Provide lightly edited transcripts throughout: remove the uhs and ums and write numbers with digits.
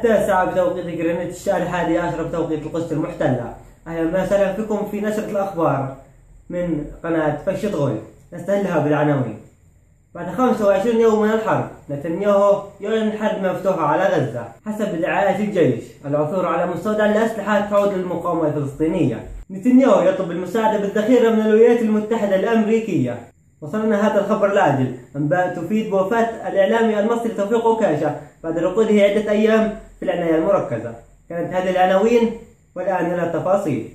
9 بتوقيت جرينتش، الشهر 11 بتوقيت القدس المحتلة. أهلا وسهلا بكم في نشرة الأخبار من قناة فش غول. نستهلها بالعناوين. بعد 25 يوم من الحرب، نتنياهو يعلن حرب مفتوحة على غزة. حسب دعاية الجيش، العثور على مستودع الأسلحة تعود للمقاومة الفلسطينية. نتنياهو يطلب المساعدة بالذخيرة من الولايات المتحدة الأمريكية. وصلنا هذا الخبر العاجل، أنباء تفيد بوفاة الإعلامي المصري توفيق عكاشة بعد رقوده عدة أيام في العناية المركزة. كانت هذه العناوين والآن إلى التفاصيل.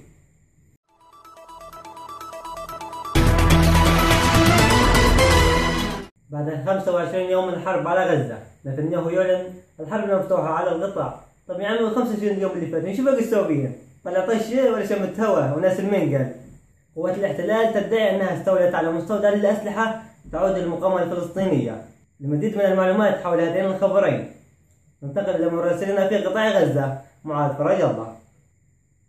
بعد 25 يوم من الحرب على غزة، نتنياهو يعلن الحرب المفتوحة على القطاع. طب يا عمي 25 يوم اللي فاتوا شو باقي السوريين؟ طلع طش ولا شمت هوا وناس المنقل؟ قوات الاحتلال تدعي أنها استولت على مستودع للأسلحة تعود للمقاومة الفلسطينية. لمزيد من المعلومات حول هذين الخبرين ننتقل لمراسلنا في قطاع غزة معاذ فرج الله.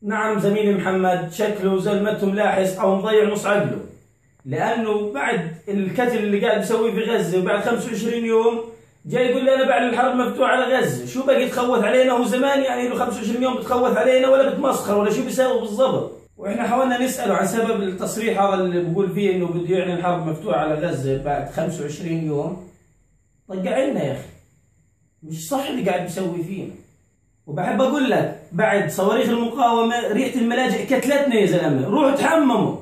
نعم زميلي محمد، شكله زي ما انت ملاحظ او مضيع نص عقله، لانه بعد الكتل اللي قاعد يسويه في غزه وبعد 25 يوم جاي يقول لي انا بعد الحرب مفتوح على غزه. شو بقي تخوف علينا؟ هو زمان يعني له 25 يوم بتخوف علينا ولا بتمسخر ولا شو بيساوي بالضبط؟ واحنا حاولنا نساله عن سبب التصريح هذا اللي بقول فيه انه بده يعلن الحرب مفتوحه على غزه بعد 25 يوم. طقع لنا يا اخي، مش صح اللي قاعد بيسوي فينا. وبحب اقول لك بعد صواريخ المقاومه ريحه الملاجئ كتلتنا يا زلمه، روحوا تحمموا.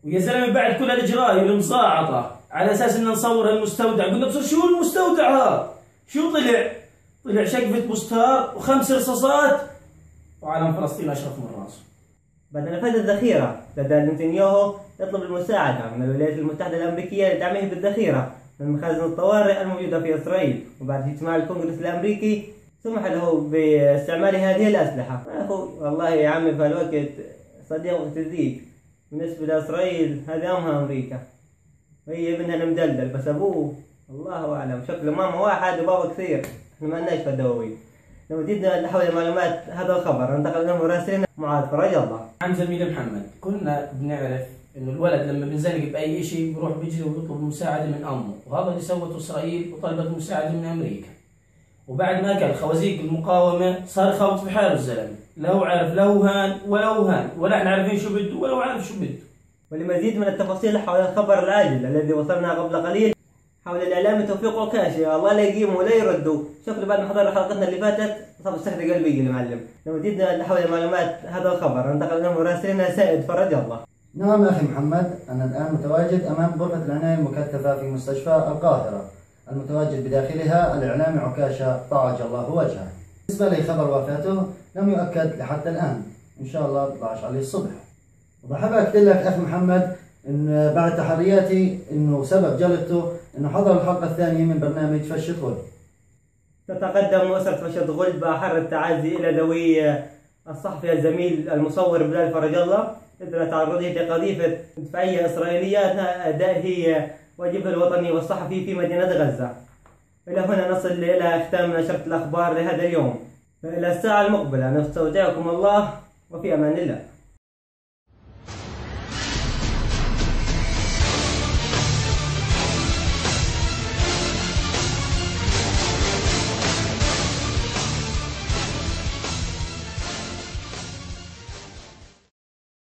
ويا زلمه بعد كل الاجراء والمصاعطه على اساس ان نصور المستودع، قلنا بس شو المستودع هذا؟ شو طلع شقفه بوستار و5 رصاصات وعلم فلسطين اشرف من راسه. بعد نفاذ الذخيرة، بدأ نتنياهو يطلب المساعدة من الولايات المتحدة الأمريكية لدعمه بالذخيرة من مخازن الطوارئ الموجودة في إسرائيل. وبعد اجتماع الكونغرس الأمريكي سمح له باستعمال هذه الأسلحة. والله يا عمي في الوقت صديق وقت الذيك، بالنسبة لإسرائيل هذه أمها أمريكا وهي ابنها المدلدل، بس أبوه الله أعلم شكله ماما واحد وبابا كثير. احنا ما لناش في الدواوين. لو جدنا حول معلومات هذا الخبر ننتقل إلى مراسلنا معاذ فرج الله. عن زميلي محمد، كنا بنعرف انه الولد لما بنزنق باي شيء بروح بيجري وبيطلب مساعده من امه، وهذا اللي سوته اسرائيل وطلبت مساعده من امريكا. وبعد ما كان خوازيق المقاومه صار خابط في حاله الزلمه، لا هو عارف لا هو هان ولا هو هان ولا احنا عارفين شو بده ولا هو عارف شو بده. ولمزيد من التفاصيل حول الخبر العاجل الذي وصلنا قبل قليل حول الاعلامي توفيق عكاشة، الله لا يقيمه ولا يرده. شكله بعد ما حضر حلقتنا اللي فاتت صار السحر قلبي المعلم. لمزيد حول معلومات هذا الخبر ننتقل الى مراسلنا سائد فرج الله. نعم أخي محمد، أنا الآن متواجد أمام غرفة العناية المكثفة في مستشفى القاهرة، المتواجد بداخلها الإعلامي عكاشة طعج الله وجهه. بالنسبة لخبر وفاته لم يؤكد لحتى الآن، إن شاء الله بطلعش عليه الصبح. وبحب أكد لك أخي محمد إن بعد تحرياتي إنه سبب جلدته إنه حضر الحلقة الثانية من برنامج فش غول. تتقدم أسرة فش غول بأحر التعازي إلى ذوي الصحفي الزميل المصور بلال فرج الله إثر تعرضه لقذيفة مدفعية إسرائيلية أثناء أدائه واجبه الوطني والصحفي في مدينة غزة. إلى هنا نصل إلى ختام نشرة الأخبار لهذا اليوم. إلى الساعة المقبلة نستودعكم الله وفي أمان الله.